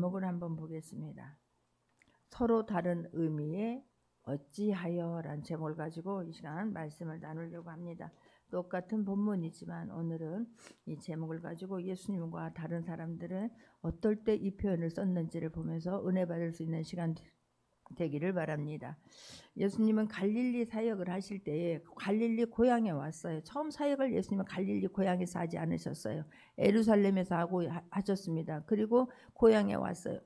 제목을 한번 보겠습니다. 서로 다른 의미의 어찌하여라는 제목을 가지고 이 시간 말씀을 나누려고 합니다. 똑같은 본문이지만 오늘은 이 제목을 가지고 예수님과 다른 사람들은 어떨 때 이 표현을 썼는지를 보면서 은혜 받을 수 있는 시간 되기를 바랍니다. 예수님은 갈릴리 사역을 하실 때에 갈릴리 고향에 왔어요. 처음 사역을 예수님은 갈릴리 고향에서 하지 않으셨어요. 예루살렘에서 하셨습니다. 그리고 고향에 왔어요.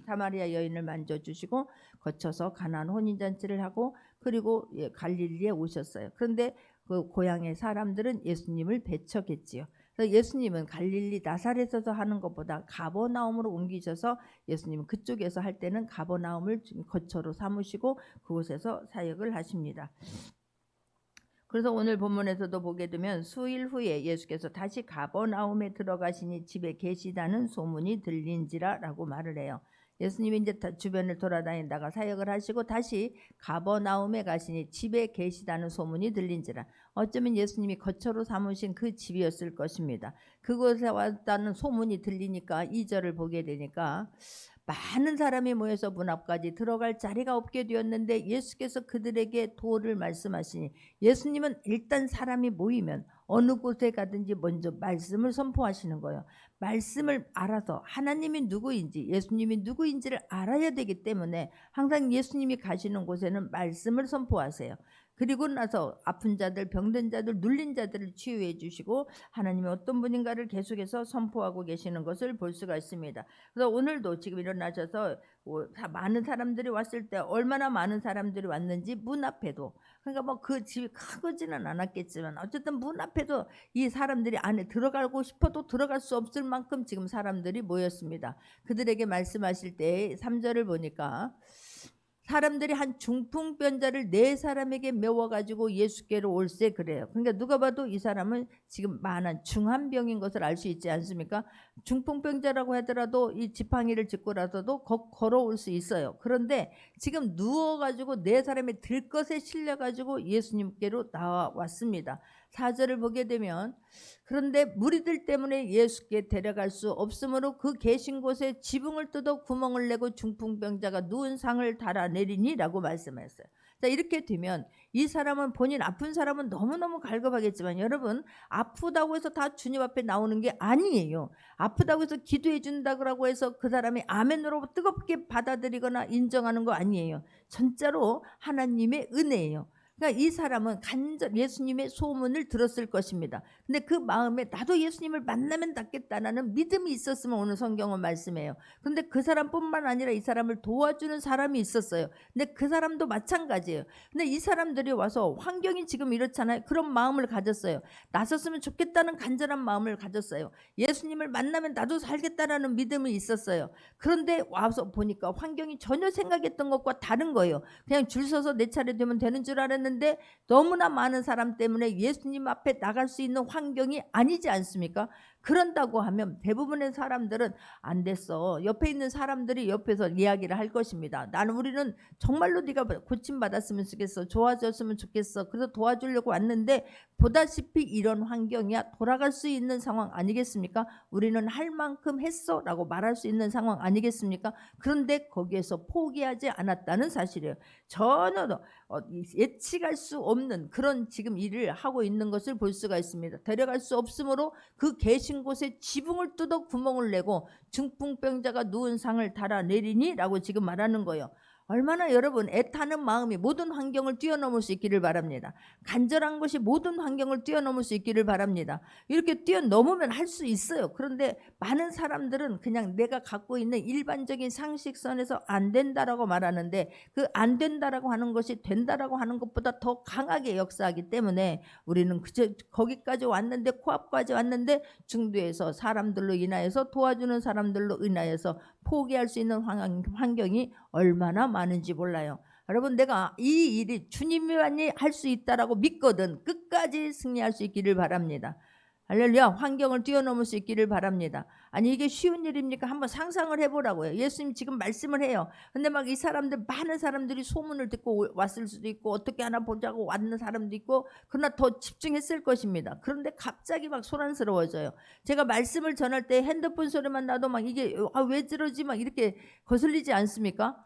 사마리아 여인을 만져주시고 거쳐서 가나안 혼인잔치를 하고 그리고 갈릴리에 오셨어요. 그런데 그 고향의 사람들은 예수님을 배척했지요. 그래서 예수님은 갈릴리 나사렛에서 하는 것보다 가버나움으로 옮기셔서 예수님은 그쪽에서 할 때는 가버나움을 거처로 삼으시고 그곳에서 사역을 하십니다. 그래서 오늘 본문에서도 보게 되면 수일 후에 예수께서 다시 가버나움에 들어가시니 집에 계시다는 소문이 들린지라 라고 말을 해요. 예수님이 이제 주변을 돌아다니다가 사역을 하시고 다시 가버나움에 가시니 집에 계시다는 소문이 들린지라. 어쩌면 예수님이 거처로 삼으신 그 집이었을 것입니다. 그곳에 왔다는 소문이 들리니까 2절을 보게 되니까 많은 사람이 모여서 문 앞까지 들어갈 자리가 없게 되었는데 예수께서 그들에게 도를 말씀하시니 예수님은 일단 사람이 모이면 어느 곳에 가든지 먼저 말씀을 선포하시는 거예요. 말씀을 알아서 하나님이 누구인지 예수님이 누구인지를 알아야 되기 때문에 항상 예수님이 가시는 곳에는 말씀을 선포하세요. 그리고 나서 아픈 자들, 병든 자들, 눌린 자들을 치유해 주시고 하나님이 어떤 분인가를 계속해서 선포하고 계시는 것을 볼 수가 있습니다. 그래서 오늘도 지금 일어나셔서 많은 사람들이 왔을 때 얼마나 많은 사람들이 왔는지 문 앞에도, 그러니까 뭐 그 집이 크지는 않았겠지만 어쨌든 문 앞에도 이 사람들이 안에 들어가고 싶어도 들어갈 수 없을 만큼 지금 사람들이 모였습니다. 그들에게 말씀하실 때 3절을 보니까 사람들이 한 중풍병자를 4사람에게 메워가지고 예수께로 올세 그래요. 그러니까 누가 봐도 이 사람은 지금 만한 중한병인 것을 알 수 있지 않습니까? 중풍병자라고 하더라도 이 지팡이를 짚고라도 걸어올 수 있어요. 그런데 지금 누워가지고 4사람이 들것에 실려가지고 예수님께로 나왔습니다. 4절을 보게 되면 그런데 무리들 때문에 예수께 데려갈 수 없으므로 그 계신 곳에 지붕을 뜯어 구멍을 내고 중풍병자가 누운 상을 달아내리니라고 말씀했어요. 자, 이렇게 되면 이 사람은 본인 아픈 사람은 너무너무 갈급하겠지만 여러분 아프다고 해서 다 주님 앞에 나오는 게 아니에요. 아프다고 해서 기도해 준다고 해서 그 사람이 아멘으로 뜨겁게 받아들이거나 인정하는 거 아니에요. 진짜로 하나님의 은혜예요. 그러니까 이 사람은 예수님의 소문을 들었을 것입니다. 근데 그 마음에 나도 예수님을 만나면 낫겠다라는 믿음이 있었으면 오늘 성경은 말씀해요. 근데 그 사람뿐만 아니라 이 사람을 도와주는 사람이 있었어요. 근데 그 사람도 마찬가지예요. 근데 이 사람들이 와서 환경이 지금 이렇잖아요. 그런 마음을 가졌어요. 나섰으면 좋겠다는 간절한 마음을 가졌어요. 예수님을 만나면 나도 살겠다라는 믿음이 있었어요. 그런데 와서 보니까 환경이 전혀 생각했던 것과 다른 거예요. 그냥 줄 서서 내 차례 되면 되는 줄 알았는데 너무나 많은 사람 때문에 예수님 앞에 나갈 수 있는 환경이 아니지 않습니까? 그런다고 하면 대부분의 사람들은 안 됐어. 옆에 있는 사람들이 옆에서 이야기를 할 것입니다. 우리는 정말로 네가 고침받았으면 좋겠어. 좋아졌으면 좋겠어. 그래서 도와주려고 왔는데 보다시피 이런 환경이야. 돌아갈 수 있는 상황 아니겠습니까? 우리는 할 만큼 했어 라고 말할 수 있는 상황 아니겠습니까? 그런데 거기에서 포기하지 않았다는 사실이에요. 전혀 예측할 수 없는 그런 지금 일을 하고 있는 것을 볼 수가 있습니다. 데려갈 수 없으므로 그 계신 곳에 지붕을 뜯어 구멍을 내고 중풍병자가 누운 상을 달아내리니 라고 지금 말하는 거예요. 얼마나 여러분 애타는 마음이 모든 환경을 뛰어넘을 수 있기를 바랍니다. 간절한 것이 모든 환경을 뛰어넘을 수 있기를 바랍니다. 이렇게 뛰어넘으면 할 수 있어요. 그런데 많은 사람들은 그냥 내가 갖고 있는 일반적인 상식선에서 안 된다라고 말하는데 그 안 된다라고 하는 것이 된다라고 하는 것보다 더 강하게 역사하기 때문에 우리는 그저 거기까지 왔는데 코앞까지 왔는데 중도에서 사람들로 인하여서 도와주는 사람들로 인하여서 포기할 수 있는 환경이 얼마나 많은지 몰라요. 여러분 내가 이 일이 주님만이 할 수 있다라고 믿거든 끝까지 승리할 수 있기를 바랍니다. 할렐루야. 환경을 뛰어넘을 수 있기를 바랍니다. 아니 이게 쉬운 일입니까? 한번 상상을 해보라고요. 예수님 지금 말씀을 해요. 근데 막 이 사람들 많은 사람들이 소문을 듣고 왔을 수도 있고 어떻게 하나 보자고 왔는 사람도 있고 그러나 더 집중했을 것입니다. 그런데 갑자기 막 소란스러워져요. 제가 말씀을 전할 때 핸드폰 소리만 나도 막 이게 왜 저러지 막 이렇게 거슬리지 않습니까?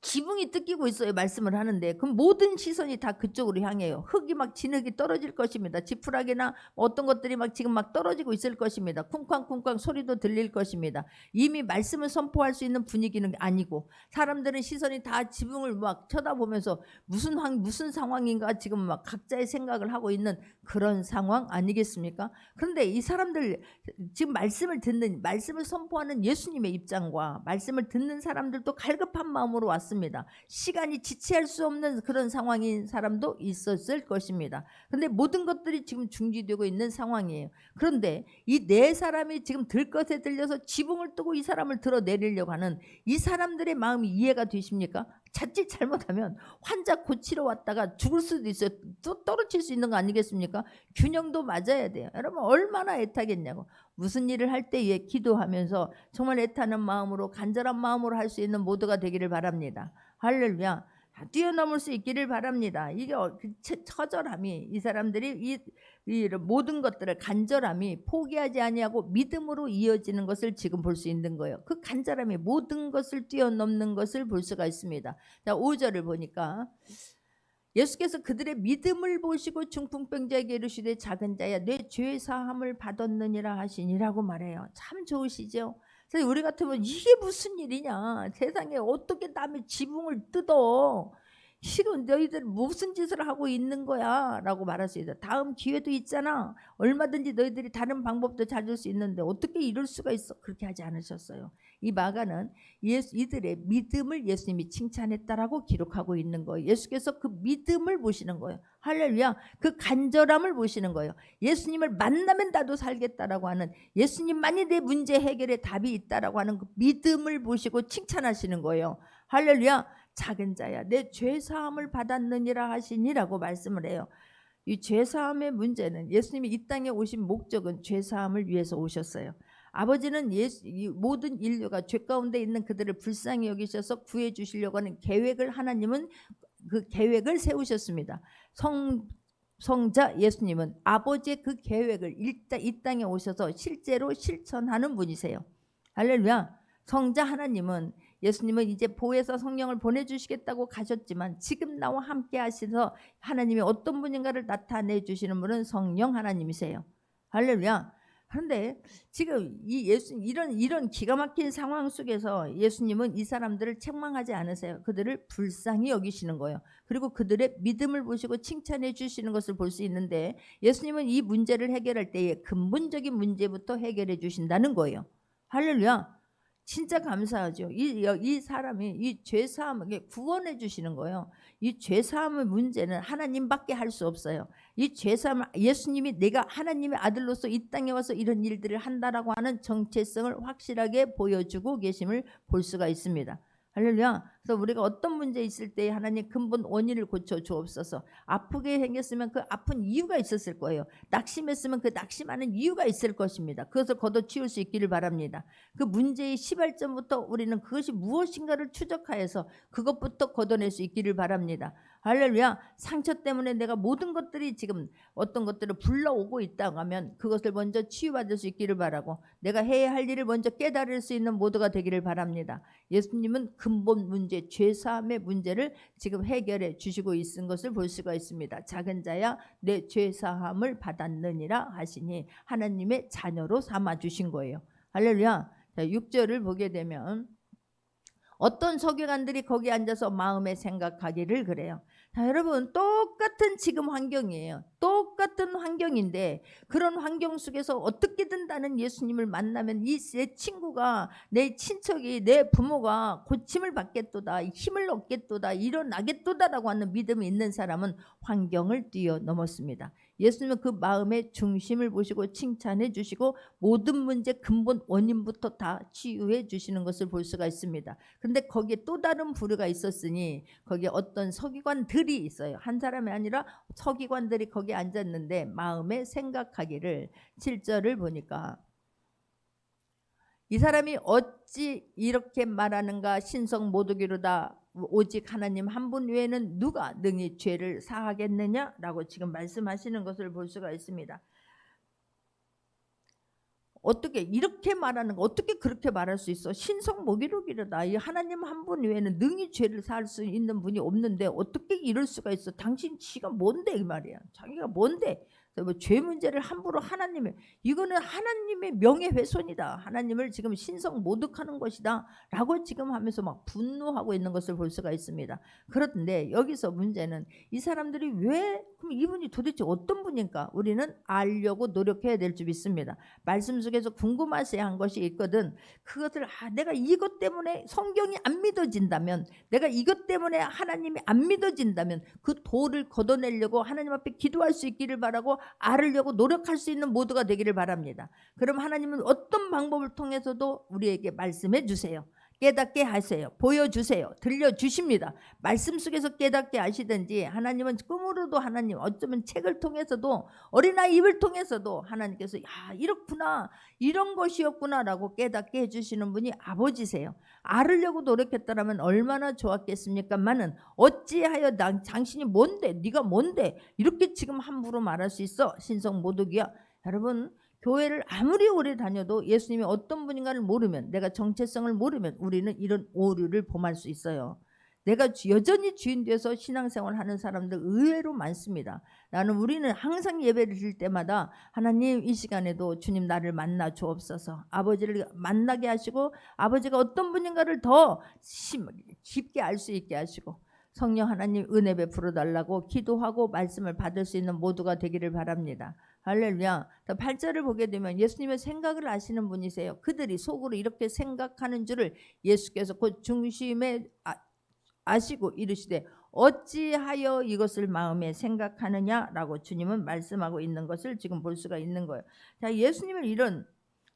지붕이 뜯기고 있어요. 말씀을 하는데 그럼 모든 시선이 다 그쪽으로 향해요. 흙이 막 진흙이 떨어질 것입니다. 지푸라기나 어떤 것들이 막 지금 막 떨어지고 있을 것입니다. 쿵쾅쿵쾅 소리도 들릴 것입니다. 이미 말씀을 선포할 수 있는 분위기는 아니고 사람들은 시선이 다 지붕을 막 쳐다보면서 무슨 상황인가 지금 막 각자의 생각을 하고 있는 그런 상황 아니겠습니까? 그런데 이 사람들 지금 말씀을 선포하는 예수님의 입장과 말씀을 듣는 사람들도 갈급한 마음으로 왔습니다. 시간이 지체할 수 없는 그런 상황인 사람도 있었을 것입니다. 그런데 모든 것들이 지금 중지되고 있는 상황이에요. 그런데 이 네 사람이 지금 들것에 들려서 지붕을 뜨고 이 사람을 들어내리려고 하는 이 사람들의 마음이 이해가 되십니까? 자칫 잘못하면 환자 고치러 왔다가 죽을 수도 있어요. 또 떨어질 수 있는 거 아니겠습니까? 균형도 맞아야 돼요. 여러분 얼마나 애타겠냐고. 무슨 일을 할 때에 기도하면서 정말 애타는 마음으로 간절한 마음으로 할 수 있는 모두가 되기를 바랍니다. 할렐루야. 뛰어넘을 수 있기를 바랍니다. 이게 처절함이 이 사람들이 이 모든 것들을 간절함이 포기하지 아니하고 믿음으로 이어지는 것을 지금 볼 수 있는 거예요. 그 간절함이 모든 것을 뛰어넘는 것을 볼 수가 있습니다. 자, 5절을 보니까 예수께서 그들의 믿음을 보시고 중풍병자에게 이르시되 작은 자야 내 죄 사함을 받았느니라 하시니라고 말해요. 참 좋으시죠? 그래서 우리 같으면 이게 무슨 일이냐, 세상에 어떻게 남의 지붕을 뜯어, 지금 너희들 무슨 짓을 하고 있는 거야 라고 말할 수 있어요. 다음 기회도 있잖아. 얼마든지 너희들이 다른 방법도 찾을 수 있는데 어떻게 이럴 수가 있어. 그렇게 하지 않으셨어요. 이 마가는 이들의 믿음을 예수님이 칭찬했다라고 기록하고 있는 거예요. 예수께서 그 믿음을 보시는 거예요. 할렐루야. 그 간절함을 보시는 거예요. 예수님을 만나면 나도 살겠다라고 하는, 예수님만이 내 문제 해결에 답이 있다라고 하는 그 믿음을 보시고 칭찬하시는 거예요. 할렐루야. 작은 자야 내 죄사함을 받았느니라 하시니라고 말씀을 해요. 이 죄사함의 문제는 예수님이 이 땅에 오신 목적은 죄사함을 위해서 오셨어요. 아버지는 모든 인류가 죄 가운데 있는 그들을 불쌍히 여기셔서 구해 주시려고 하는 계획을, 하나님은 그 계획을 세우셨습니다. 성자 예수님은 아버지의 그 계획을 이 땅에 오셔서 실제로 실천하는 분이세요. 할렐루야. 성자 하나님은, 예수님은 이제 보혜사 성령을 보내주시겠다고 가셨지만 지금 나와 함께 하셔서 하나님이 어떤 분인가를 나타내 주시는 분은 성령 하나님이세요. 할렐루야. 그런데 지금 이런 기가 막힌 상황 속에서 예수님은 이 사람들을 책망하지 않으세요. 그들을 불쌍히 여기시는 거예요. 그리고 그들의 믿음을 보시고 칭찬해 주시는 것을 볼 수 있는데, 예수님은 이 문제를 해결할 때에 근본적인 문제부터 해결해 주신다는 거예요. 할렐루야. 진짜 감사하죠. 이 사람이 이 죄사함을 구원해 주시는 거예요. 이 죄사함의 문제는 하나님밖에 할 수 없어요. 이 죄사함을 예수님이 내가 하나님의 아들로서 이 땅에 와서 이런 일들을 한다라고 하는 정체성을 확실하게 보여주고 계심을 볼 수가 있습니다. 할렐루야. 그래서 우리가 어떤 문제 있을 때 하나님 근본 원인을 고쳐 주옵소서. 아프게 생겼으면 그 아픈 이유가 있었을 거예요. 낙심했으면 그 낙심하는 이유가 있을 것입니다. 그것을 걷어치울 수 있기를 바랍니다. 그 문제의 시발점부터 우리는 그것이 무엇인가를 추적하여서 그것부터 걷어낼 수 있기를 바랍니다. 할렐루야. 상처 때문에 내가 모든 것들이 지금 어떤 것들을 불러오고 있다고 하면 그것을 먼저 치유받을 수 있기를 바라고, 내가 해야 할 일을 먼저 깨달을 수 있는 모두가 되기를 바랍니다. 예수님은 근본 문제, 죄사함의 문제를 지금 해결해 주시고 있는 것을 볼 수가 있습니다. 작은 자야 내 죄사함을 받았느니라 하시니 하나님의 자녀로 삼아 주신 거예요. 할렐루야. 자, 6절을 보게 되면 어떤 서기관들이 거기 앉아서 마음에 생각하기를 그래요. 자, 여러분 똑같은 지금 환경이에요. 똑같은 환경인데 그런 환경 속에서 어떻게든 나는 예수님을 만나면 내 친구가, 내 친척이, 내 부모가 고침을 받겠도다, 힘을 얻겠도다, 일어나겠도다라고 하는 믿음이 있는 사람은 환경을 뛰어넘었습니다. 예수님은 그 마음의 중심을 보시고 칭찬해 주시고 모든 문제 근본 원인부터 다 치유해 주시는 것을 볼 수가 있습니다. 그런데 거기에 또 다른 부류가 있었으니 거기에 어떤 서기관들이 있어요. 한 사람이 아니라 서기관들이 거기에 앉았는데 마음에 생각하기를 7절을 보니까 이 사람이 어찌 이렇게 말하는가 신성 모독이로다 오직 하나님 한 분 외에는 누가 능히 죄를 사하겠느냐라고 지금 말씀하시는 것을 볼 수가 있습니다. 어떻게 이렇게 말하는 거 어떻게 그렇게 말할 수 있어? 신성 모독이로다 이 하나님 한 분 외에는 능히 죄를 사할 수 있는 분이 없는데 어떻게 이럴 수가 있어? 당신 지가 뭔데 이 말이야. 자기가 뭔데? 뭐 죄 문제를 함부로 하나님의 이거는 하나님의 명예훼손이다. 하나님을 지금 신성 모독하는 것이다 라고 지금 하면서 막 분노하고 있는 것을 볼 수가 있습니다. 그런데 여기서 문제는 이 사람들이 왜 그럼 이분이 도대체 어떤 분인가 우리는 알려고 노력해야 될 줄 믿습니다. 말씀 속에서 궁금하셔야 한 것이 있거든. 그것을 내가 이것 때문에 성경이 안 믿어진다면 내가 이것 때문에 하나님이 안 믿어진다면 그 도를 걷어내려고 하나님 앞에 기도할 수 있기를 바라고 알으려고 노력할 수 있는 모두가 되기를 바랍니다. 그럼 하나님은 어떤 방법을 통해서도 우리에게 말씀해 주세요. 깨닫게 하세요. 보여주세요. 들려주십니다. 말씀 속에서 깨닫게 하시든지 하나님은 꿈으로도 하나님 어쩌면 책을 통해서도 어린아이 입을 통해서도 하나님께서 야 이렇구나 이런 것이었구나 라고 깨닫게 해주시는 분이 아버지세요. 알으려고 노력했더라면 얼마나 좋았겠습니까만은 어찌하여 당신이 뭔데 네가 뭔데 이렇게 지금 함부로 말할 수 있어? 신성 모독이야. 여러분 교회를 아무리 오래 다녀도 예수님이 어떤 분인가를 모르면 내가 정체성을 모르면 우리는 이런 오류를 범할 수 있어요. 내가 여전히 주인 되어서 신앙생활 하는 사람들 의외로 많습니다. 우리는 항상 예배를 드릴 때마다 하나님 이 시간에도 주님 나를 만나 주옵소서 아버지를 만나게 하시고 아버지가 어떤 분인가를 더 깊게 알 수 있게 하시고 성령 하나님 은혜 베풀어 달라고 기도하고 말씀을 받을 수 있는 모두가 되기를 바랍니다. 할렐루야. 8절을 보게 되면 예수님의 생각을 아시는 분이세요. 그들이 속으로 이렇게 생각하는 줄을 예수께서 곧 중심에 아시고 이르시되 어찌하여 이것을 마음에 생각하느냐라고 주님은 말씀하고 있는 것을 지금 볼 수가 있는 거예요. 자, 예수님을 이런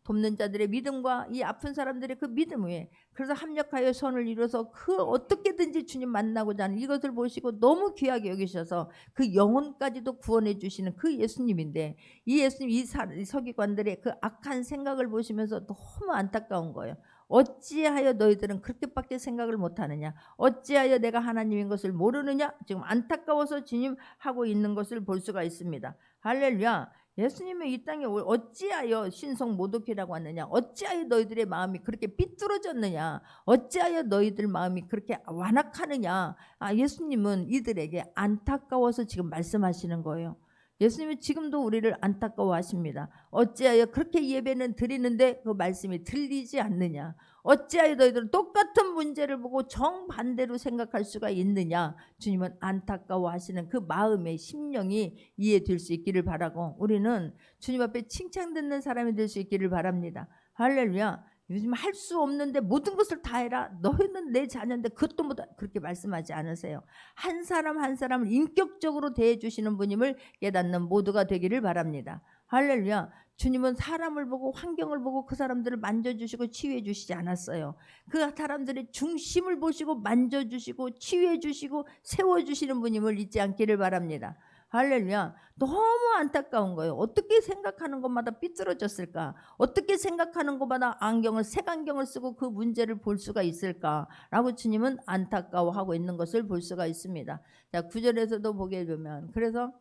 돕는 자들의 믿음과 이 아픈 사람들의 그 믿음 위에 그래서 합력하여 선을 이루어서 그 어떻게든지 주님 만나고자 하는 이것을 보시고 너무 귀하게 여기셔서 그 영혼까지도 구원해 주시는 그 예수님인데 이 예수님 이 서기관들의 그 악한 생각을 보시면서 너무 안타까운 거예요. 어찌하여 너희들은 그렇게밖에 생각을 못하느냐 어찌하여 내가 하나님인 것을 모르느냐 지금 안타까워서 주님 하고 있는 것을 볼 수가 있습니다. 할렐루야. 예수님의 이 땅에 어찌하여 신성 모독이라고 하느냐 어찌하여 너희들의 마음이 그렇게 삐뚤어졌느냐 어찌하여 너희들 마음이 그렇게 완악하느냐 예수님은 이들에게 안타까워서 지금 말씀하시는 거예요. 예수님은 지금도 우리를 안타까워하십니다. 어찌하여 그렇게 예배는 드리는데 그 말씀이 들리지 않느냐 어찌하여 너희들은 똑같은 문제를 보고 정반대로 생각할 수가 있느냐 주님은 안타까워하시는 그 마음의 심령이 이해될 수 있기를 바라고 우리는 주님 앞에 칭찬 듣는 사람이 될 수 있기를 바랍니다. 할렐루야. 요즘 할 수 없는데 모든 것을 다 해라 너희는 내 자녀인데 그것도 못하 그렇게 말씀하지 않으세요. 한 사람 한 사람을 인격적으로 대해 주시는 분임을 깨닫는 모두가 되기를 바랍니다. 할렐루야. 주님은 사람을 보고 환경을 보고 그 사람들을 만져주시고 치유해 주시지 않았어요. 그 사람들의 중심을 보시고 만져주시고 치유해 주시고 세워주시는 분임을 잊지 않기를 바랍니다. 할렐루야. 너무 안타까운 거예요. 어떻게 생각하는 것마다 삐뚤어졌을까? 어떻게 생각하는 것마다 색안경을 쓰고 그 문제를 볼 수가 있을까? 라고 주님은 안타까워하고 있는 것을 볼 수가 있습니다. 자, 9절에서도 보게 되면 그래서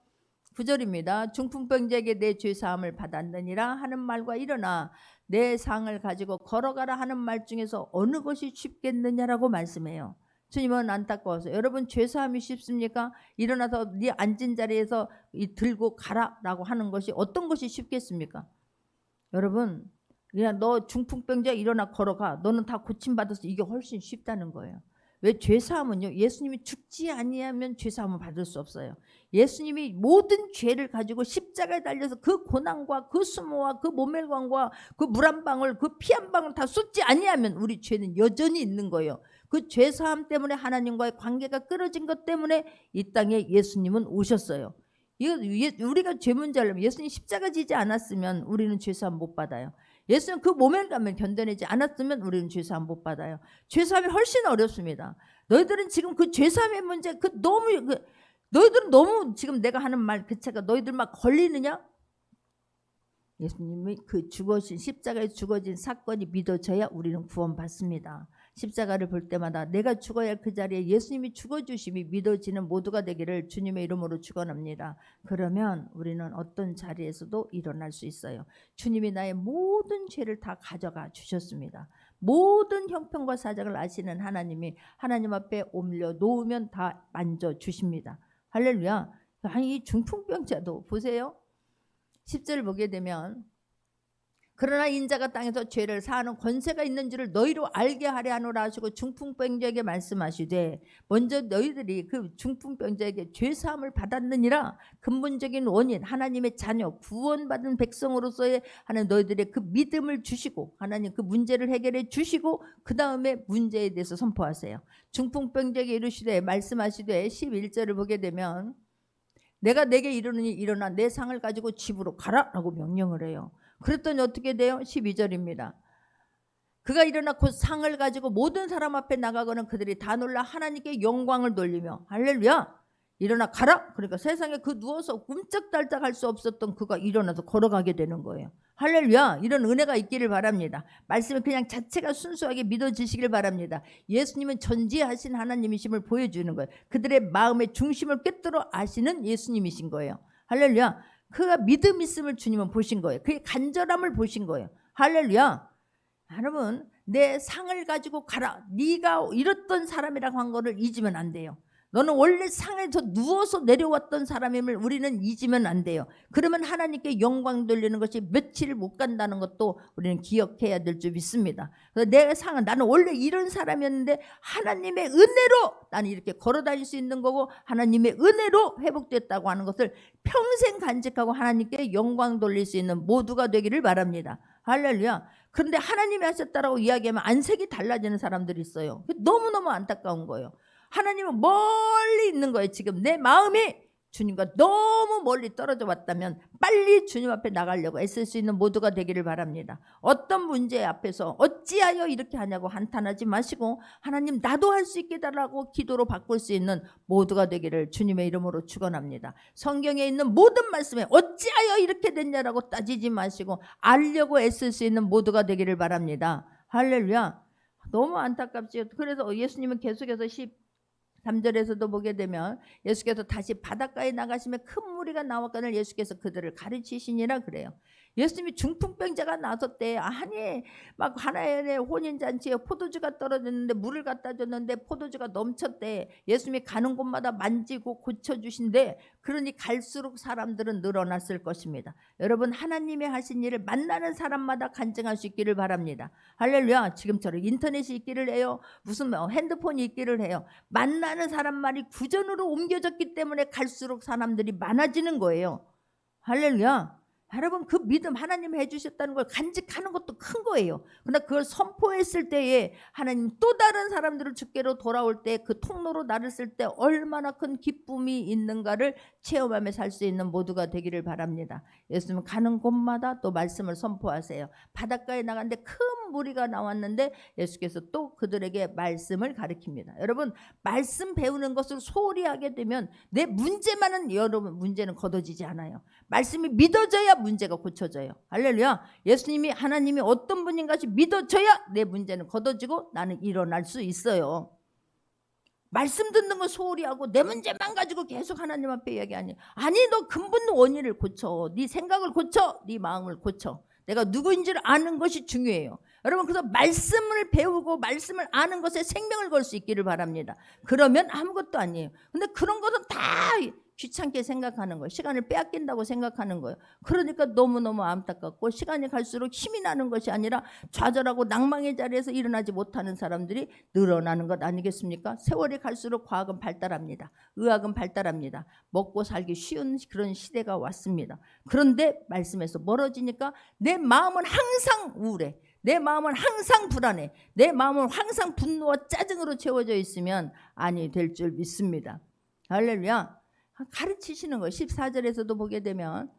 9절입니다. 중풍병자에게 내 죄사함을 받았느니라 하는 말과 일어나 내 상을 가지고 걸어가라 하는 말 중에서 어느 것이 쉽겠느냐라고 말씀해요. 주님은 안타까워서 여러분 죄사함이 쉽습니까? 일어나서 네 앉은 자리에서 들고 가라라고 하는 것이 어떤 것이 쉽겠습니까? 여러분 그냥 너 중풍병자 일어나 걸어가 너는 다 고침받아서 이게 훨씬 쉽다는 거예요. 왜 죄사함은요 예수님이 죽지 아니하면 죄사함을 받을 수 없어요. 예수님이 모든 죄를 가지고 십자가에 달려서 그 고난과 그 수모와 그 모멸감과 그 물 한 방울 그 피 한 방울 다 쏟지 아니하면 우리 죄는 여전히 있는 거예요. 그 죄사함 때문에 하나님과의 관계가 끊어진 것 때문에 이 땅에 예수님은 오셨어요. 우리가 죄 문제를 예수님 십자가 지지 않았으면 우리는 죄사함 못 받아요. 예수님 그 모멸감을 견뎌내지 않았으면 우리는 죄사함 못 받아요. 죄사함이 훨씬 어렵습니다. 너희들은 지금 그 죄사함의 문제 너희들은 너무 지금 내가 하는 말 그 차가 너희들 막 걸리느냐? 예수님이 그 죽어진 십자가에 죽어진 사건이 믿어져야 우리는 구원받습니다. 십자가를 볼 때마다 내가 죽어야 할 그 자리에 예수님이 죽어주심이 믿어지는 모두가 되기를 주님의 이름으로 축원합니다. 그러면 우리는 어떤 자리에서도 일어날 수 있어요. 주님이 나의 모든 죄를 다 가져가 주셨습니다. 모든 형편과 사정을 아시는 하나님이 하나님 앞에 옮겨 놓으면 다 만져주십니다. 할렐루야. 아니 이 중풍병자도 보세요. 10절을 보게 되면 그러나 인자가 땅에서 죄를 사하는 권세가 있는 줄을 너희로 알게 하려 하노라 하시고 중풍병자에게 말씀하시되 먼저 너희들이 그 중풍병자에게 죄사함을 받았느니라. 근본적인 원인 하나님의 자녀 구원받은 백성으로서의 하는 너희들의 그 믿음을 주시고 하나님 그 문제를 해결해 주시고 그 다음에 문제에 대해서 선포하세요. 중풍병자에게 이르시되 말씀하시되 11절을 보게 되면 내가 내게 이르노니 일어나 내 상을 가지고 집으로 가라라고 명령을 해요. 그랬더니 어떻게 돼요? 12절입니다. 그가 일어나 곧 상을 가지고 모든 사람 앞에 나가고는 그들이 다 놀라 하나님께 영광을 돌리며 할렐루야 일어나 가라. 그러니까 세상에 그 누워서 꿈쩍달짝 할 수 없었던 그가 일어나서 걸어가게 되는 거예요. 할렐루야. 이런 은혜가 있기를 바랍니다. 말씀이 그냥 자체가 순수하게 믿어지시길 바랍니다. 예수님은 전지하신 하나님이심을 보여주는 거예요. 그들의 마음의 중심을 꿰뚫어 아시는 예수님이신 거예요. 할렐루야. 그가 믿음 있음을 주님은 보신 거예요. 그의 간절함을 보신 거예요. 할렐루야. 여러분 내 상을 가지고 가라. 네가 잃었던 사람이라고 한 거를 잊으면 안 돼요. 너는 원래 상에서 누워서 내려왔던 사람임을 우리는 잊으면 안 돼요. 그러면 하나님께 영광 돌리는 것이 며칠 못 간다는 것도 우리는 기억해야 될 줄 믿습니다. 그래서 내 상은 나는 원래 이런 사람이었는데 하나님의 은혜로 나는 이렇게 걸어다닐 수 있는 거고 하나님의 은혜로 회복됐다고 하는 것을 평생 간직하고 하나님께 영광 돌릴 수 있는 모두가 되기를 바랍니다. 할렐루야. 그런데 하나님이 하셨다라고 이야기하면 안색이 달라지는 사람들이 있어요. 너무너무 안타까운 거예요. 하나님은 멀리 있는 거예요. 지금 내 마음이 주님과 너무 멀리 떨어져 왔다면 빨리 주님 앞에 나가려고 애쓸 수 있는 모두가 되기를 바랍니다. 어떤 문제 앞에서 어찌하여 이렇게 하냐고 한탄하지 마시고 하나님 나도 할 수 있겠다라고 기도로 바꿀 수 있는 모두가 되기를 주님의 이름으로 축원합니다. 성경에 있는 모든 말씀에 어찌하여 이렇게 됐냐라고 따지지 마시고 알려고 애쓸 수 있는 모두가 되기를 바랍니다. 할렐루야. 너무 안타깝지요. 그래서 예수님은 계속해서 13절에서도 보게 되면 예수께서 다시 바닷가에 나가시며 큰 무리가 나왔거늘 예수께서 그들을 가르치시니라 그래요. 예수님이 중풍병자가 나섰대. 아니 막 하나의 혼인잔치에 포도주가 떨어졌는데 물을 갖다 줬는데 포도주가 넘쳤대. 예수님이 가는 곳마다 만지고 고쳐주신대. 그러니 갈수록 사람들은 늘어났을 것입니다. 여러분 하나님의 하신 일을 만나는 사람마다 간증할 수 있기를 바랍니다. 할렐루야. 지금처럼 인터넷이 있기를 해요. 무슨 핸드폰이 있기를 해요. 만나는 사람만이 구전으로 옮겨졌기 때문에 갈수록 사람들이 많아지는 거예요. 할렐루야. 여러분 그 믿음 하나님이 해주셨다는 걸 간직하는 것도 큰 거예요. 그러나 그걸 선포했을 때에 하나님 또 다른 사람들을 주께로 돌아올 때 그 통로로 나를 쓸 때 얼마나 큰 기쁨이 있는가를 체험하며 살 수 있는 모두가 되기를 바랍니다. 예수님은 가는 곳마다 또 말씀을 선포하세요. 바닷가에 나갔는데 큰 무리가 나왔는데 예수께서 또 그들에게 말씀을 가르칩니다. 여러분 말씀 배우는 것을 소홀히 하게 되면 내 문제만은 여러분 문제는 걷어지지 않아요. 말씀이 믿어져야 문제가 고쳐져요. 할렐루야. 예수님이 하나님이 어떤 분인 것이 믿어져야 내 문제는 걷어지고 나는 일어날 수 있어요. 말씀 듣는 거 소홀히 하고 내 문제만 가지고 계속 하나님 앞에 이야기하니 아니 너 근본 원인을 고쳐. 네 생각을 고쳐. 네 마음을 고쳐. 내가 누구인지를 아는 것이 중요해요. 여러분 그래서 말씀을 배우고 말씀을 아는 것에 생명을 걸 수 있기를 바랍니다. 그러면 아무것도 아니에요. 근데 그런 것은 다 귀찮게 생각하는 거예요. 시간을 빼앗긴다고 생각하는 거예요. 그러니까 너무너무 안타깝고 시간이 갈수록 힘이 나는 것이 아니라 좌절하고 낭망의 자리에서 일어나지 못하는 사람들이 늘어나는 것 아니겠습니까? 세월이 갈수록 과학은 발달합니다. 의학은 발달합니다. 먹고 살기 쉬운 그런 시대가 왔습니다. 그런데 말씀에서 멀어지니까 내 마음은 항상 우울해. 내 마음은 항상 불안해. 내 마음은 항상 분노와 짜증으로 채워져 있으면 아니 될 줄 믿습니다. 할렐루야. 가르치시는 거예요. 14절에서도 보게 되면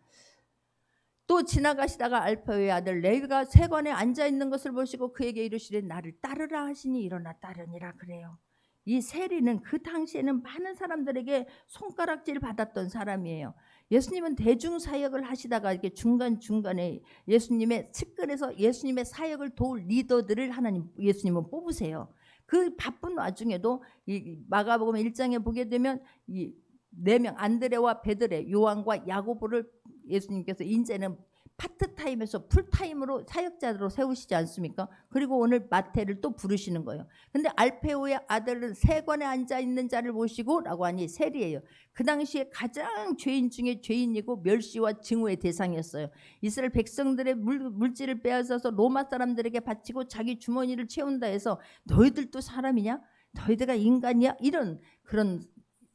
또 지나가시다가 알파의 아들 레위가 세관에 앉아 있는 것을 보시고 그에게 이르시되 나를 따르라 하시니 일어나 따르니라 그래요. 이 세리는 그 당시에는 많은 사람들에게 손가락질 받았던 사람이에요. 예수님은 대중 사역을 하시다가 이렇게 중간중간에 예수님의 측근에서 예수님의 사역을 도울 리더들을 예수님은 뽑으세요. 그 바쁜 와중에도 이 마가복음 1장에 보게 되면 이 4명 안드레와 베드레, 요한과 야고보를 예수님께서 이제는 파트타임에서 풀타임으로 사역자로 세우시지 않습니까? 그리고 오늘 마태를 또 부르시는 거예요. 근데 알페오의 아들은 세관에 앉아있는 자를 보시고 라고 하니 세리예요. 그 당시에 가장 죄인 중에 죄인이고 멸시와 증오의 대상이었어요. 이스라엘 백성들의 물질을 빼앗아서 로마 사람들에게 바치고 자기 주머니를 채운다 해서 너희들도 사람이냐? 너희들가 인간이야? 이런 그런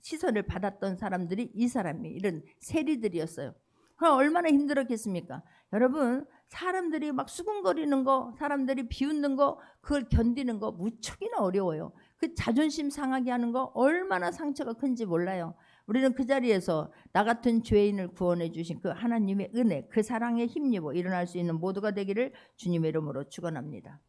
시선을 받았던 사람들이 이 사람이 이런 세리들이었어요. 그럼 얼마나 힘들었겠습니까? 여러분, 사람들이 막 수군거리는 거, 사람들이 비웃는 거, 그걸 견디는 거 무척이나 어려워요. 그 자존심 상하게 하는 거 얼마나 상처가 큰지 몰라요. 우리는 그 자리에서 나 같은 죄인을 구원해 주신 그 하나님의 은혜, 그 사랑에 힘입어 일어날 수 있는 모두가 되기를 주님의 이름으로 축원합니다.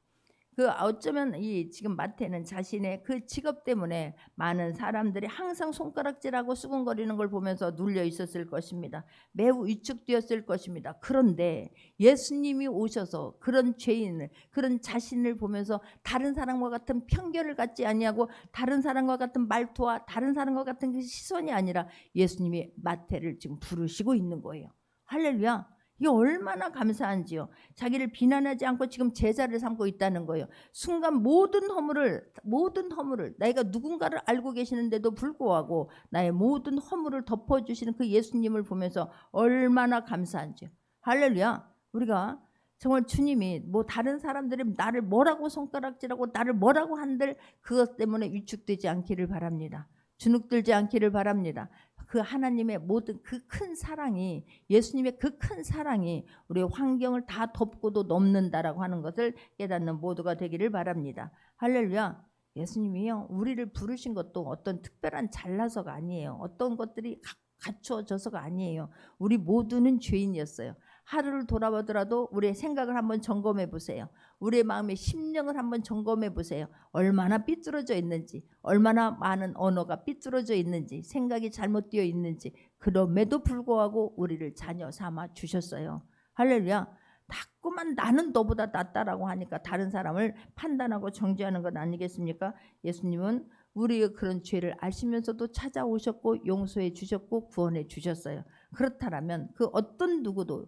그 어쩌면 이 지금 마태는 자신의 그 직업 때문에 많은 사람들이 항상 손가락질하고 수군거리는 걸 보면서 눌려 있었을 것입니다. 매우 위축되었을 것입니다. 그런데 예수님이 오셔서 그런 죄인을, 그런 자신을 보면서 다른 사람과 같은 편견을 갖지 아니하고 다른 사람과 같은 말투와 다른 사람과 같은 그 시선이 아니라 예수님이 마태를 지금 부르시고 있는 거예요. 할렐루야. 이게 얼마나 감사한지요. 자기를 비난하지 않고 지금 제자를 삼고 있다는 거예요. 순간 모든 허물을 내가 누군가를 알고 계시는데도 불구하고 나의 모든 허물을 덮어주시는 그 예수님을 보면서 얼마나 감사한지요. 할렐루야. 우리가 정말 주님이 뭐 다른 사람들이 나를 뭐라고 손가락질하고 나를 뭐라고 한들 그것 때문에 위축되지 않기를 바랍니다. 주눅들지 않기를 바랍니다. 그 하나님의 모든 그 큰 사랑이, 예수님의 그 큰 사랑이 우리의 환경을 다 덮고도 넘는다라고 하는 것을 깨닫는 모두가 되기를 바랍니다. 할렐루야. 예수님이요, 우리를 부르신 것도 어떤 특별한 잘나서가 아니에요. 어떤 것들이 갖추어져서가 아니에요. 우리 모두는 죄인이었어요. 하루를 돌아보더라도 우리의 생각을 한번 점검해 보세요. 우리의 마음의 심령을 한번 점검해 보세요. 얼마나 삐뚤어져 있는지, 얼마나 많은 언어가 삐뚤어져 있는지, 생각이 잘못되어 있는지, 그럼에도 불구하고 우리를 자녀 삼아 주셨어요. 할렐루야. 자꾸만 나는 너보다 낫다라고 하니까 다른 사람을 판단하고 정죄하는 것 아니겠습니까? 예수님은 우리의 그런 죄를 아시면서도 찾아오셨고 용서해 주셨고 구원해 주셨어요. 그렇다면 그 어떤 누구도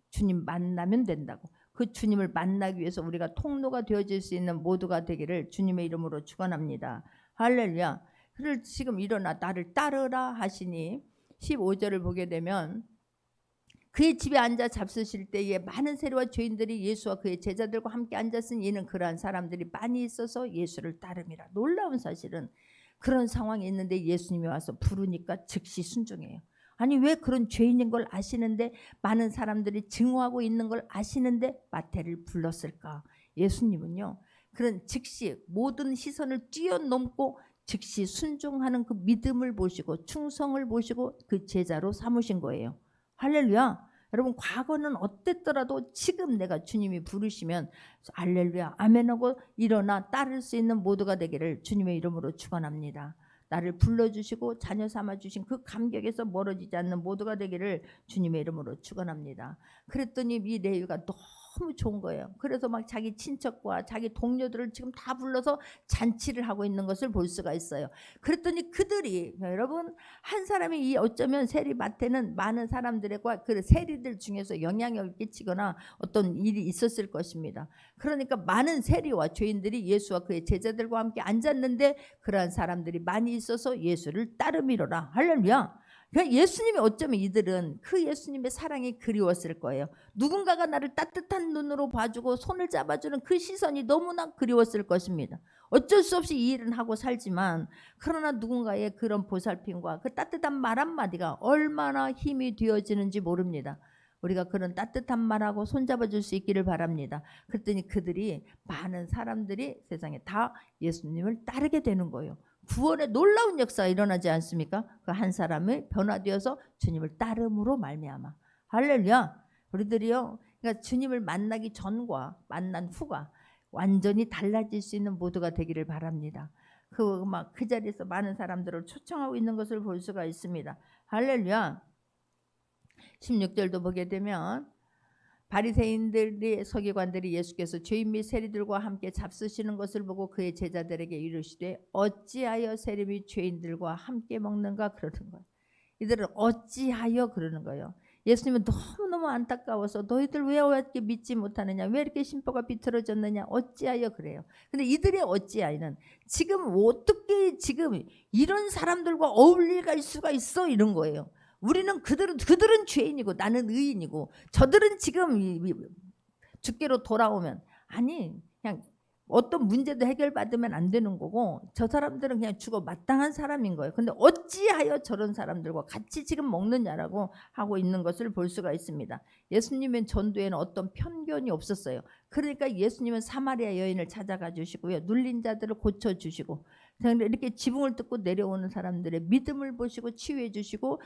주님 만나면 된다고, 그 주님을 만나기 위해서 우리가 통로가 되어질 수 있는 모두가 되기를 주님의 이름으로 축원합니다. 할렐루야. 그를 지금 일어나 나를 따르라 하시니 15절을 보게 되면 그의 집에 앉아 잡수실 때에 많은 세리와 죄인들이 예수와 그의 제자들과 함께 앉았으니 이는 그러한 사람들이 많이 있어서 예수를 따름이라. 놀라운 사실은 그런 상황이 있는데 예수님이 와서 부르니까 즉시 순종해요. 아니 왜 그런 죄인인 걸 아시는데, 많은 사람들이 증오하고 있는 걸 아시는데 마태를 불렀을까? 예수님은요, 그런 즉시 모든 시선을 뛰어넘고 즉시 순종하는 그 믿음을 보시고 충성을 보시고 그 제자로 삼으신 거예요. 할렐루야. 여러분, 과거는 어땠더라도 지금 내가 주님이 부르시면 할렐루야 아멘하고 일어나 따를 수 있는 모두가 되기를 주님의 이름으로 축원합니다. 나를 불러주시고 자녀 삼아주신 그 감격에서 멀어지지 않는 모두가 되기를 주님의 이름으로 축원합니다. 그랬더니 이 레위가 너무 좋은 거예요. 그래서 막 자기 친척과 자기 동료들을 지금 다 불러서 잔치를 하고 있는 것을 볼 수가 있어요. 그랬더니 그들이, 여러분, 한 사람이 이 어쩌면 세리 마태는 많은 사람들과 그 세리들 중에서 영향력을 끼치거나 어떤 일이 있었을 것입니다. 그러니까 많은 세리와 죄인들이 예수와 그의 제자들과 함께 앉았는데 그러한 사람들이 많이 있어서 예수를 따르미로라. 할렐루야. 그러니까 예수님이 어쩌면 이들은 그 예수님의 사랑이 그리웠을 거예요. 누군가가 나를 따뜻한 눈으로 봐주고 손을 잡아주는 그 시선이 너무나 그리웠을 것입니다. 어쩔 수 없이 이 일은 하고 살지만 그러나 누군가의 그런 보살핌과 그 따뜻한 말 한마디가 얼마나 힘이 되어지는지 모릅니다. 우리가 그런 따뜻한 말하고 손잡아줄 수 있기를 바랍니다. 그랬더니 그들이, 많은 사람들이 세상에 다 예수님을 따르게 되는 거예요. 구원의 놀라운 역사가 일어나지 않습니까? 그 한 사람이 변화되어서 주님을 따름으로 말미암아. 할렐루야. 우리들이요, 그러니까 주님을 만나기 전과 만난 후가 완전히 달라질 수 있는 모두가 되기를 바랍니다. 그 자리에서 많은 사람들을 초청하고 있는 것을 볼 수가 있습니다. 할렐루야. 16절도 보게 되면 바리새인들의 서기관들이 예수께서 죄인 및 세리들과 함께 잡수시는 것을 보고 그의 제자들에게 이르시되 어찌하여 세리 및 죄인들과 함께 먹는가 그러는 거예요. 이들은 어찌하여 그러는 거예요. 예수님은 너무너무 안타까워서 너희들 왜 이렇게 믿지 못하느냐, 왜 이렇게 심보가 비틀어졌느냐, 어찌하여 그래요. 근데 이들의 어찌하여는 지금 어떻게 지금 이런 사람들과 어울릴 수가 있어, 이런 거예요. 우리는 그들은 죄인이고 나는 의인이고 저들은 지금 주께로 돌아오면, 아니 그냥 어떤 문제도 해결받으면 안 되는 거고 저 사람들은 그냥 죽어 마땅한 사람인 거예요. 근데 어찌하여 저런 사람들과 같이 지금 먹느냐라고 하고 있는 것을 볼 수가 있습니다. 예수님의 전도에는 어떤 편견이 없었어요. 그러니까 예수님은 사마리아 여인을 찾아가 주시고요, 눌린 자들을 고쳐 주시고, 이렇게 지붕을 뜯고 내려오는 사람들의 믿음을 보시고 치유해 주시고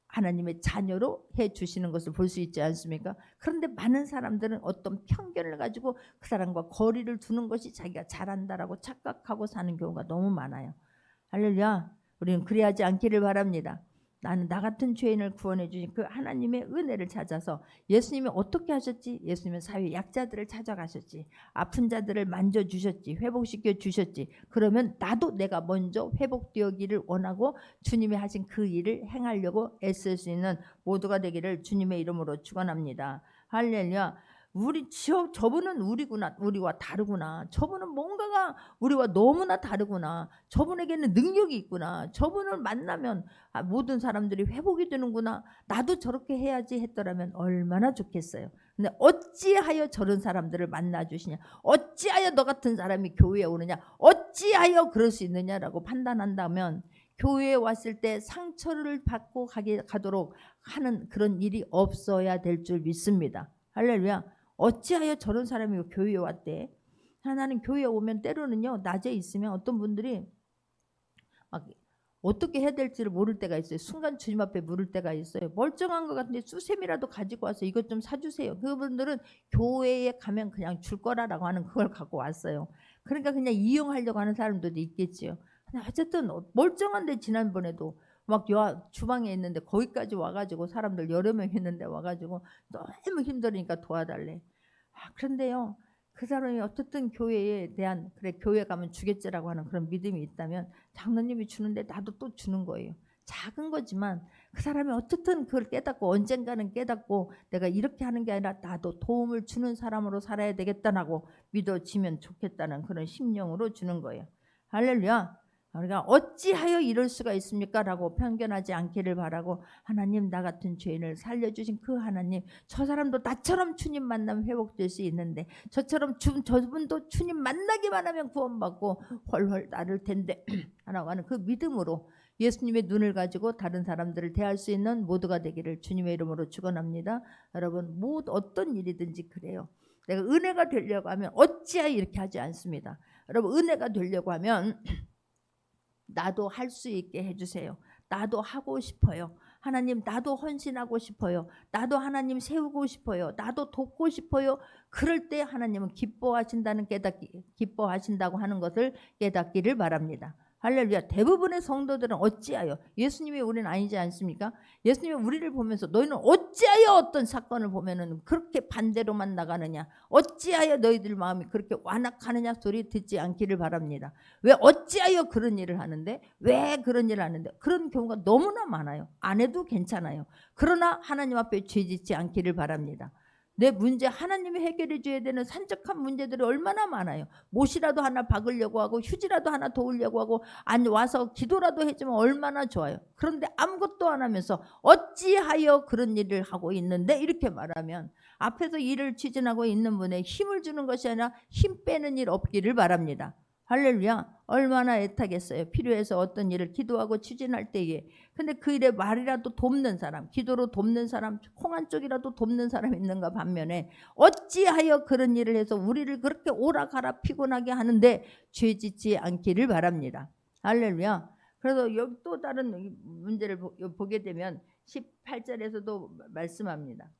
하나님의 자녀로 해주시는 것을 볼 수 있지 않습니까? 그런데 많은 사람들은 어떤 편견을 가지고 그 사람과 거리를 두는 것이 자기가 잘한다라고 착각하고 사는 경우가 너무 많아요. 할렐루야. 우리는 그래야지 않기를 바랍니다. 나는 나 같은 죄인을 구원해 주신 그 하나님의 은혜를 찾아서, 예수님이 어떻게 하셨지? 예수님은 사회 약자들을 찾아가셨지, 아픈 자들을 만져주셨지, 회복시켜 주셨지. 그러면 나도 내가 먼저 회복되기를 원하고 주님이 하신 그 일을 행하려고 애쓸 수 있는 모두가 되기를 주님의 이름으로 축원합니다. 할렐루야. 저분은 우리와 다르구나. 저분은 뭔가가 우리와 너무나 다르구나. 저분에게는 능력이 있구나. 저분을 만나면 모든 사람들이 회복이 되는구나. 나도 저렇게 해야지 했더라면 얼마나 좋겠어요. 근데 어찌하여 저런 사람들을 만나 주시냐, 어찌하여 너 같은 사람이 교회에 오느냐, 어찌하여 그럴 수 있느냐라고 판단한다면 교회에 왔을 때 상처를 받고 가도록 하는 그런 일이 없어야 될 줄 믿습니다. 할렐루야. 어찌하여 저런 사람이 교회에 왔대. 나는 교회에 오면 때로는요, 낮에 있으면 어떤 분들이 막 어떻게 해야 될지를 모를 때가 있어요. 순간 주님 앞에 물을 때가 있어요. 멀쩡한 것 같은데 수세미라도 가지고 와서 이것 좀 사주세요. 그분들은 교회에 가면 그냥 줄 거라라고 하는 그걸 갖고 왔어요. 그러니까 그냥 이용하려고 하는 사람들도 있겠지요. 근데 어쨌든 멀쩡한데 지난번에도 막 주방에 있는데 거기까지 와가지고 사람들 여러 명 있는데 와가지고 너무 힘들으니까 도와달래. 그런데요, 그 사람이 어쨌든 교회에 대한, 그래 교회 가면 주겠지라고 하는 그런 믿음이 있다면 장로님이 주는데 나도 또 주는 거예요. 작은 거지만 그 사람이 어쨌든 그걸 깨닫고 언젠가는 깨닫고 내가 이렇게 하는 게 아니라 나도 도움을 주는 사람으로 살아야 되겠다라고 믿어지면 좋겠다는 그런 심령으로 주는 거예요. 할렐루야. 우리가 어찌하여 이럴 수가 있습니까? 라고 편견하지 않기를 바라고, 하나님 나 같은 죄인을 살려주신 그 하나님, 저 사람도 나처럼 주님 만나면 회복될 수 있는데 저처럼 저분도 주님 만나기만 하면 구원받고 훨훨 나를 텐데 라고 하는 그 믿음으로 예수님의 눈을 가지고 다른 사람들을 대할 수 있는 모두가 되기를 주님의 이름으로 축원합니다. 여러분, 어떤 일이든지 그래요. 내가 은혜가 되려고 하면 어찌하여 이렇게 하지 않습니다. 여러분, 은혜가 되려고 하면 나도 할 수 있게 해주세요. 나도 하고 싶어요. 하나님, 나도 헌신하고 싶어요. 나도 하나님 세우고 싶어요. 나도 돕고 싶어요. 그럴 때 하나님은 기뻐하신다고 하는 것을 깨닫기를 바랍니다. 할렐루야. 대부분의 성도들은 어찌하여, 예수님이 우리는 아니지 않습니까? 예수님이 우리를 보면서 너희는 어찌하여 어떤 사건을 보면은 그렇게 반대로만 나가느냐, 어찌하여 너희들 마음이 그렇게 완악하느냐 소리 듣지 않기를 바랍니다. 왜 어찌하여 그런 일을 하는데, 왜 그런 일을 하는데, 그런 경우가 너무나 많아요. 안 해도 괜찮아요. 그러나 하나님 앞에 죄짓지 않기를 바랍니다. 내 문제 하나님이 해결해 줘야 되는 산적한 문제들이 얼마나 많아요. 못이라도 하나 박으려고 하고 휴지라도 하나 도우려고 하고 안 와서 기도라도 해주면 얼마나 좋아요. 그런데 아무것도 안 하면서 어찌하여 그런 일을 하고 있는데, 이렇게 말하면 앞에서 일을 추진하고 있는 분에 힘을 주는 것이 아니라 힘 빼는 일 없기를 바랍니다. 할렐루야. 얼마나 애타겠어요. 필요해서 어떤 일을 기도하고 추진할 때에. 근데 그 일에 말이라도 돕는 사람, 기도로 돕는 사람, 콩 한 쪽이라도 돕는 사람이 있는가 반면에 어찌하여 그런 일을 해서 우리를 그렇게 오라가라 피곤하게 하는데 죄짓지 않기를 바랍니다. 할렐루야. 그래서 여기 또 다른 문제를 보게 되면 18절에서도 말씀합니다.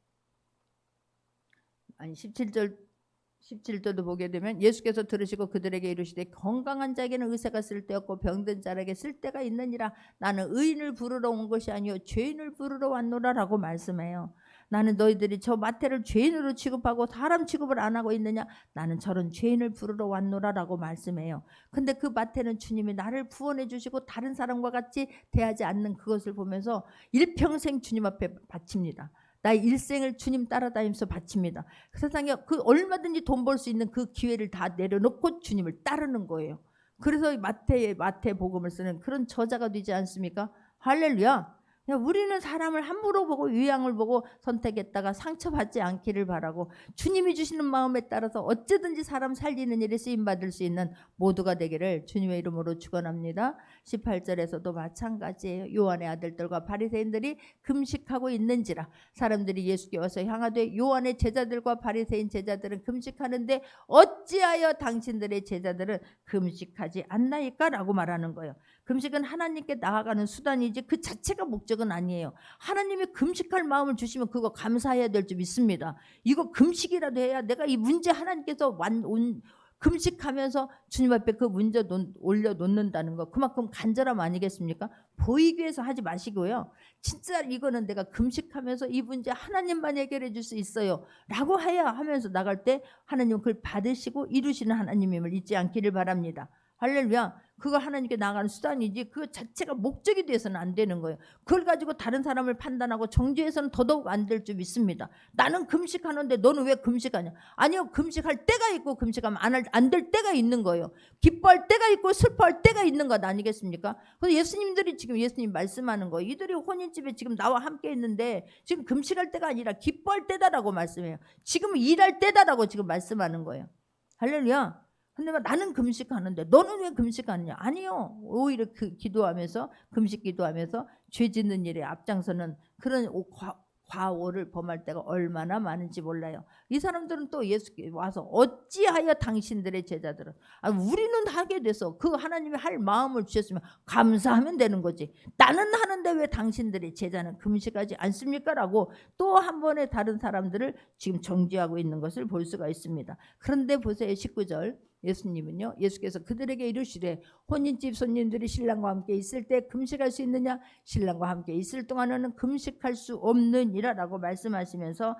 아니 17절도 보게 되면 예수께서 들으시고 그들에게 이르시되 건강한 자에게는 의사가 쓸데없고 병든 자에게 쓸데가 있느니라. 나는 의인을 부르러 온 것이 아니요 죄인을 부르러 왔노라라고 말씀해요. 나는 너희들이 저 마태를 죄인으로 취급하고 사람 취급을 안 하고 있느냐? 나는 저런 죄인을 부르러 왔노라라고 말씀해요. 근데 그 마태는 주님이 나를 구원해 주시고 다른 사람과 같이 대하지 않는 그것을 보면서 일평생 주님 앞에 바칩니다. 나의 일생을 주님 따라다니면서 바칩니다. 그 세상에 그 얼마든지 돈 벌 수 있는 그 기회를 다 내려놓고 주님을 따르는 거예요. 그래서 마태 복음을 쓰는 그런 저자가 되지 않습니까? 할렐루야. 우리는 사람을 함부로 보고 유양을 보고 선택했다가 상처받지 않기를 바라고 주님이 주시는 마음에 따라서 어찌든지 사람 살리는 일에 쓰임받을 수 있는 모두가 되기를 주님의 이름으로 축원합니다. 18절에서도 마찬가지예요. 요한의 아들들과 바리새인들이 금식하고 있는지라. 사람들이 예수께 와서 향하되 요한의 제자들과 바리새인 제자들은 금식하는데 어찌하여 당신들의 제자들은 금식하지 않나이까? 라고 말하는 거예요. 금식은 하나님께 나아가는 수단이지 그 자체가 목적은 아니에요. 하나님이 금식할 마음을 주시면 그거 감사해야 될 줄 믿습니다. 이거 금식이라도 해야 내가 이 문제 하나님께서 금식하면서 주님 앞에 그 문제 올려놓는다는 거 그만큼 간절함 아니겠습니까? 보이기 위해서 하지 마시고요. 진짜 이거는 내가 금식하면서 이 문제 하나님만 해결해 줄 수 있어요 라고 해야 하면서 나갈 때 하나님은 그걸 받으시고 이루시는 하나님임을 잊지 않기를 바랍니다. 할렐루야. 그거 하나님께 나가는 수단이지 그 자체가 목적이 돼서는 안 되는 거예요. 그걸 가지고 다른 사람을 판단하고 정죄해서는 더더욱 안 될 줄 믿습니다. 나는 금식하는데 너는 왜 금식하냐? 아니요, 금식할 때가 있고 금식하면 안 될 때가 있는 거예요. 기뻐할 때가 있고 슬퍼할 때가 있는 것 아니겠습니까? 그래서 예수님들이 지금 예수님 말씀하는 거예요. 이들이 혼인집에 지금 나와 함께 있는데 지금 금식할 때가 아니라 기뻐할 때다라고 말씀해요. 지금 일할 때다라고 지금 말씀하는 거예요. 할렐루야. 근데 나는 금식하는데 너는 왜 금식하느냐? 아니요. 오히려 그 기도하면서 금식 기도하면서 죄 짓는 일에 앞장서는 그런 과오를 범할 때가 얼마나 많은지 몰라요. 이 사람들은 또 예수께 와서 어찌하여 당신들의 제자들은 우리는 하게 돼서 그 하나님이 할 마음을 주셨으면 감사하면 되는 거지. 나는 하는데 왜 당신들의 제자는 금식하지 않습니까? 라고 또 한 번에 다른 사람들을 지금 정죄하고 있는 것을 볼 수가 있습니다. 그런데 보세요. 19절 예수님은요, 예수께서 그들에게 이르시되 혼인집 손님들이 신랑과 함께 있을 때 금식할 수 있느냐? 신랑과 함께 있을 동안에는 금식할 수 없느니라 라고 말씀하시면서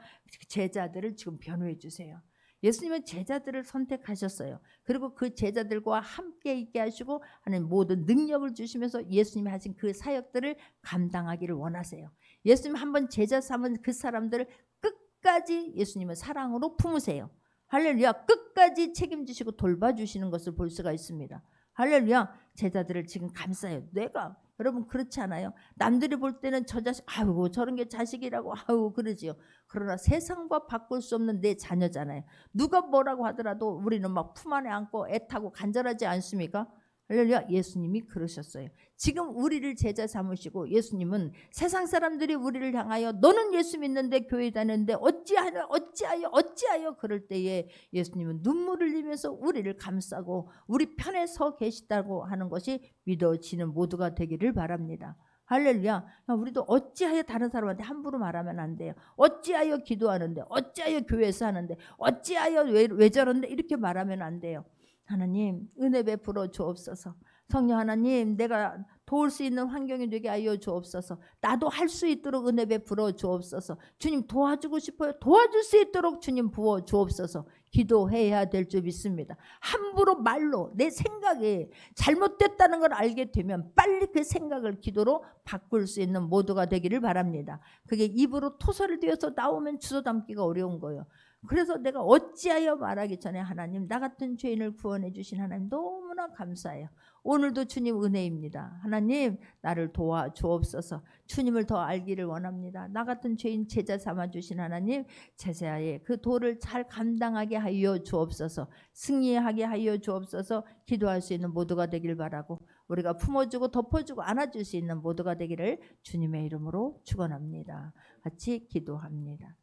제자들을 지금 변호해 주세요. 예수님은 제자들을 선택하셨어요. 그리고 그 제자들과 함께 있게 하시고 하는 모든 능력을 주시면서 예수님이 하신 그 사역들을 감당하기를 원하세요. 예수님 한번 제자 삼은 그 사람들을 끝까지 예수님은 사랑으로 품으세요. 할렐루야. 끝까지 책임지시고 돌봐주시는 것을 볼 수가 있습니다. 할렐루야. 제자들을 지금 감싸요. 내가 여러분 그렇지 않아요? 남들이 볼 때는 저 자식 아이고 저런 게 자식이라고 아이고 그러지요. 그러나 세상과 바꿀 수 없는 내 자녀잖아요. 누가 뭐라고 하더라도 우리는 막 품 안에 안고 애타고 간절하지 않습니까? 할렐루야. 예수님이 그러셨어요. 지금 우리를 제자 삼으시고 예수님은 세상 사람들이 우리를 향하여 너는 예수 믿는데 교회 다니는데 어찌하여 그럴 때에 예수님은 눈물을 흘리면서 우리를 감싸고 우리 편에 서 계시다고 하는 것이 믿어지는 모두가 되기를 바랍니다. 할렐루야. 우리도 어찌하여 다른 사람한테 함부로 말하면 안 돼요. 어찌하여 기도하는데 어찌하여 교회에서 하는데 어찌하여 왜 저런데 이렇게 말하면 안 돼요. 하나님 은혜 베풀어 주옵소서. 성령 하나님 내가 도울 수 있는 환경이 되게 하여 주옵소서. 나도 할 수 있도록 은혜 베풀어 주옵소서. 주님 도와주고 싶어요. 도와줄 수 있도록 주님 부어 주옵소서. 기도해야 될 줄 믿습니다. 함부로 말로 내 생각이 잘못됐다는 걸 알게 되면 빨리 그 생각을 기도로 바꿀 수 있는 모두가 되기를 바랍니다. 그게 입으로 토설을 띄어서 나오면 주워 담기가 어려운 거예요. 그래서 내가 어찌하여 말하기 전에 하나님 나 같은 죄인을 구원해 주신 하나님 너무나 감사해요. 오늘도 주님 은혜입니다. 하나님 나를 도와 주옵소서. 주님을 더 알기를 원합니다. 나 같은 죄인 제자 삼아 주신 하나님 제자의 그 도를 잘 감당하게 하여 주옵소서. 승리하게 하여 주옵소서. 기도할 수 있는 모두가 되길 바라고 우리가 품어주고 덮어주고 안아줄 수 있는 모두가 되기를 주님의 이름으로 축원합니다. 같이 기도합니다.